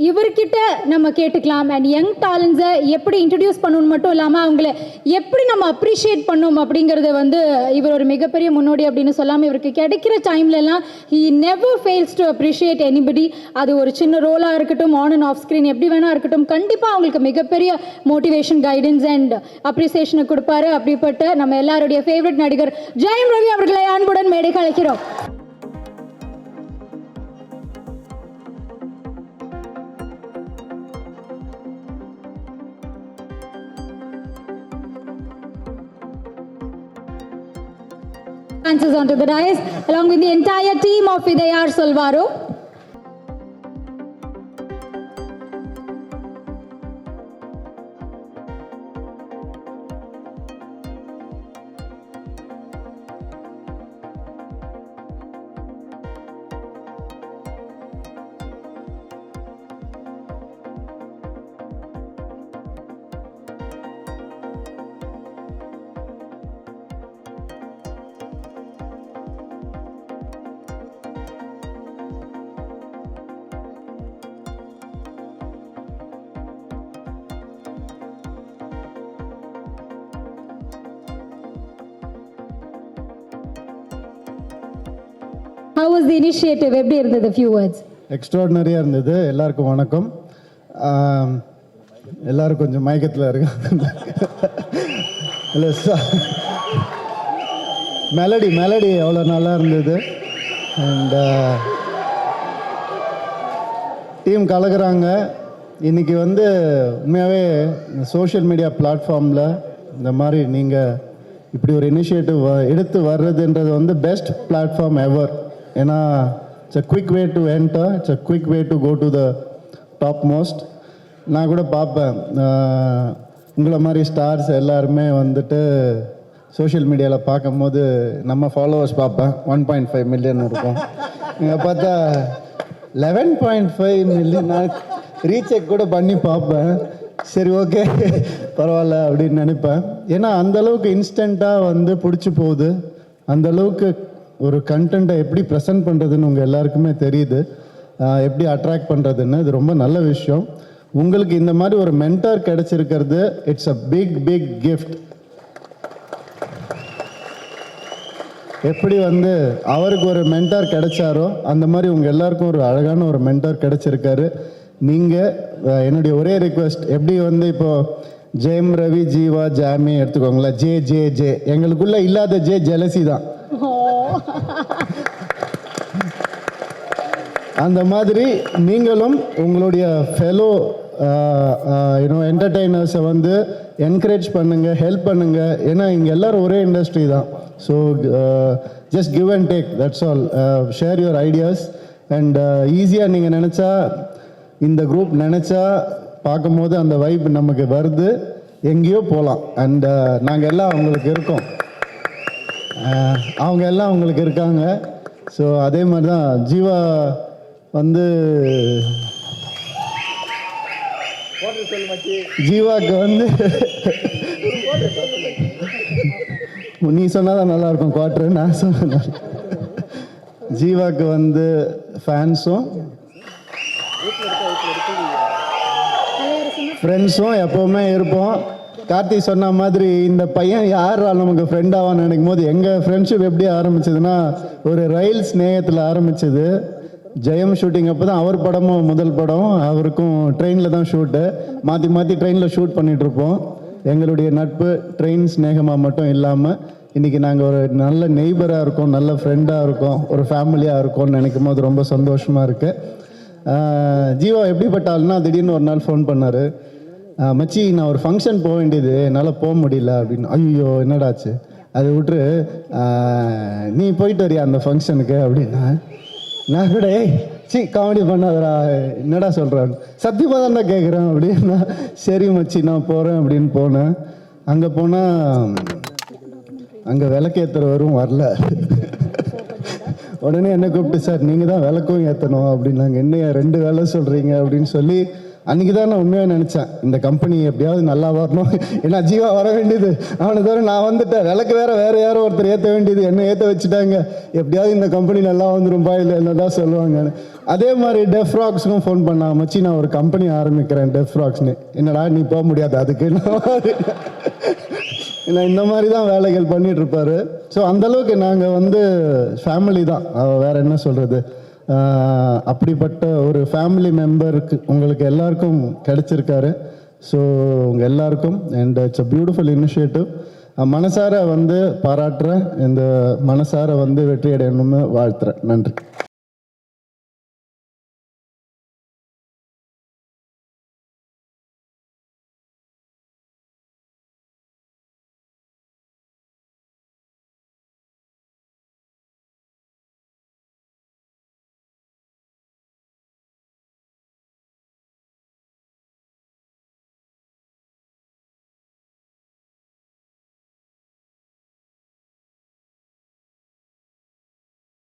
இவர்கிட்ட நம்ம கேட்டுக்கலாம். அண்ட் யங் டேலண்ட்ஸை எப்படி இன்ட்ரடியூஸ் பண்ணணும் மட்டும் இல்லாமல் அவங்கள எப்படி நம்ம அப்ரிஷியேட் பண்ணணும் அப்படிங்கிறத வந்து இவர் ஒரு மிகப்பெரிய முன்னோடி அப்படின்னு சொல்லாமல் இவருக்கு கிடைக்கிற டைம்லலாம் he never fails to appreciate anybody. அது ஒரு சின்ன ரோலாக இருக்கட்டும், ஆன் அண்ட் ஆஃப் ஸ்க்ரீன் எப்படி வேணா இருக்கட்டும், கண்டிப்பாக அவங்களுக்கு மிகப்பெரிய மோட்டிவேஷன், கைடன்ஸ் அண்ட் அப்ரிசியேஷனை கொடுப்பாரு. அப்படிப்பட்ட நம்ம எல்லாருடைய ஃபேவரட் நடிகர் ஜெயம் ரவி அவர்களை அன்புடன் மேடைக்கு அழைக்கிறோம். Answers onto the dais along with the entire team of Idayar Solvaro. How was the initiative? எப்படி இருந்தது? Few words. எக்ஸ்ட்ராடினரியாக இருந்தது. எல்லாருக்கும் வணக்கம். எல்லாரும் கொஞ்சம் மயக்கத்தில் இருக்காங்க. இல்லை மெலடி அவ்வளோ நல்லா இருந்தது. அண்ட் டீம் கலக்குறாங்க. இன்றைக்கி வந்து உண்மையாகவே சோஷியல் மீடியா பிளாட்ஃபார்மில் இந்த மாதிரி நீங்கள் இப்படி ஒரு இனிஷியேட்டிவ் எடுத்து வர்றதுன்றது வந்து பெஸ்ட் பிளாட்ஃபார்ம் எவர். ஏன்னா it's a quick way to enter, it's a quick way to go to the topmost. நான் கூட பார்ப்பேன், உங்களை மாதிரி ஸ்டார்ஸ் எல்லாருமே வந்துட்டு சோஷியல் மீடியாவில் பார்க்கும்போது நம்ம ஃபாலோவர்ஸ் பார்ப்பேன் 1.5 மில்லியன் இருக்கும். இங்கே பார்த்தா 11.5 மில்லியன். நான் ரீசெக் கூட பண்ணி பார்ப்பேன், சரி ஓகே பரவாயில்ல அப்படின்னு நினைப்பேன். ஏன்னா அந்தளவுக்கு இன்ஸ்டண்ட்டாக வந்து பிடிச்சி போகுது. அந்தளவுக்கு ஒரு கண்டென்ட்டை எப்படி ப்ரெசென்ட் பண்ணுறதுன்னு உங்கள் எல்லாருக்குமே தெரியுது, எப்படி அட்ராக்ட் பண்ணுறதுன்னு. இது ரொம்ப நல்ல விஷயம். உங்களுக்கு இந்த மாதிரி ஒரு மென்டார் கிடச்சிருக்கிறது it's a big big gift. எப்படி வந்து அவருக்கு ஒரு மென்டார் கிடைச்சாரோ அந்த மாதிரி உங்கள் எல்லாருக்கும் ஒரு அழகான ஒரு மென்டார் கிடைச்சிருக்காரு. நீங்கள் என்னுடைய ஒரே ரிக்வெஸ்ட், எப்படி வந்து இப்போது ஜெயம் ரவி, ஜீவா, ஜாமி எடுத்துக்கோங்களேன், ஜே ஜே ஜே எங்களுக்குள்ளே இல்லாத ஜே ஜெலசி தான். அந்த மாதிரி நீங்களும் உங்களுடைய ஃபெலோ என்டர்டெய்னர்ஸை வந்து என்கரேஜ் பண்ணுங்கள், ஹெல்ப் பண்ணுங்கள். ஏன்னா இங்கே எல்லோரும் ஒரே இண்டஸ்ட்ரி தான். So just give and take, that's all. Share your ideas and ஈஸியாக நீங்கள் நினச்சா, இந்த குரூப் நினச்சா பார்க்கும்போது அந்த வைப் நமக்கு வருது, எங்கேயோ போகலாம். அண்ட் நாங்கள் எல்லாம் அவங்களுக்கு இருக்கோம், அவங்க எல்லாம் அவங்களுக்கு இருக்காங்க. ஸோ அதே மாதிரி தான் ஜீவா வந்து ஜீவாக்கு வந்து நீ சொன்னாதான் நல்லாயிருக்கும் குவார்ட்ரு, நான் சொன்ன ஜீவாக்கு வந்து ஃபேன்ஸும் ஃப்ரெண்ட்ஸும் எப்போவுமே இருப்போம். கார்த்தி சொன்ன மாதிரி இந்த பையன் யாரால் நமக்கு ஃப்ரெண்டாவான்னு நினைக்கும் போது எங்கள் ஃப்ரெண்ட்ஷிப் எப்படி ஆரம்பிச்சதுன்னா ஒரு ரயில் ஸ்நேகத்தில் ஆரம்பிச்சது. ஜெயம் ஷூட்டிங் அப்போ தான் அவர் படமும் முதல் படம், அவருக்கும் ட்ரெயினில் தான் ஷூட்டு, மாற்றி மாற்றி ட்ரெயினில் ஷூட் பண்ணிகிட்ருப்போம். எங்களுடைய நட்பு ட்ரெயின் ஸ்நேகமாக மட்டும் இல்லாமல் இன்றைக்கி நாங்கள் ஒரு நல்ல நெய்பராக இருக்கோம், நல்ல ஃப்ரெண்டாக இருக்கோம், ஒரு ஃபேமிலியாக இருக்கோம்னு நினைக்கும் போது ரொம்ப சந்தோஷமாக இருக்குது. ஜீவா எப்படிப்பட்ட ஆள்னா, திடீர்னு ஒரு நாள் ஃபோன் பண்ணார், மச்சி நான் ஒரு ஃபங்க்ஷன் போக வேண்டியது, என்னால் போக முடியல அப்படின்னு. ஐயோ என்னடாச்சு, அதை விட்டுரு, நீ போயிட்டு வரியா அந்த ஃபங்க்ஷனுக்கு அப்படின்னா. நான் கூட காமெடி பண்ணாதரா, என்னடா சொல்கிறான், சத்தியமாக தான்டா கேட்குறேன் அப்படின்னா. சரி மச்சி நான் போகிறேன் அப்படின்னு போனேன். அங்கே போனால் அங்கே விளக்கேற்றுறவரும் வரல. உடனே என்ன கூப்பிட்டு, சார் நீங்கள் தான் விளக்கும் ஏற்றணும் அப்படின்னாங்க. என்னையா 2 வேலை சொல்கிறீங்க அப்படின்னு சொல்லி அன்றைக்கி தான் நான் உண்மையாக நினச்சேன் இந்த கம்பெனி எப்படியாவது நல்லா வரணும். ஏன்னா ஜீவா வர வேண்டியது, அவனை தவிர நான் வந்துட்டேன், விளக்கு வேறு யாரோ ஒருத்தர் ஏற்ற வேண்டியது, என்ன ஏற்ற வச்சுட்டாங்க, எப்படியாவது இந்த கம்பெனி நல்லா வந்துரும்பா இல்லை என்ன தான் சொல்லுவாங்க. அதே மாதிரி டெஃப் ராக்ஸுக்கும் ஃபோன் பண்ணா, மச்சி நான் ஒரு கம்பெனி ஆரம்பிக்கிறேன் டெஃப் ராக்ஸ்னு. என்னடா நீ போக முடியாது அதுக்கு, ஏன்னா இந்த மாதிரி தான் வேலைகள் பண்ணிட்டு இருப்பாரு. ஸோ அந்தளவுக்கு நாங்கள் வந்து ஃபேமிலி தான், வேறு என்ன சொல்கிறது. அப்படிப்பட்ட ஒரு ஃபேமிலி மெம்பருக்கு உங்களுக்கு எல்லாருக்கும் கிடைச்சிருக்காரு. ஸோ உங்கள் எல்லாருக்கும் and it's a beautiful initiative. மனசார வந்து பாராட்டுறேன், இந்த மனசார வந்து வெற்றி அடையணும்னு வாழ்த்துறேன். நன்றி.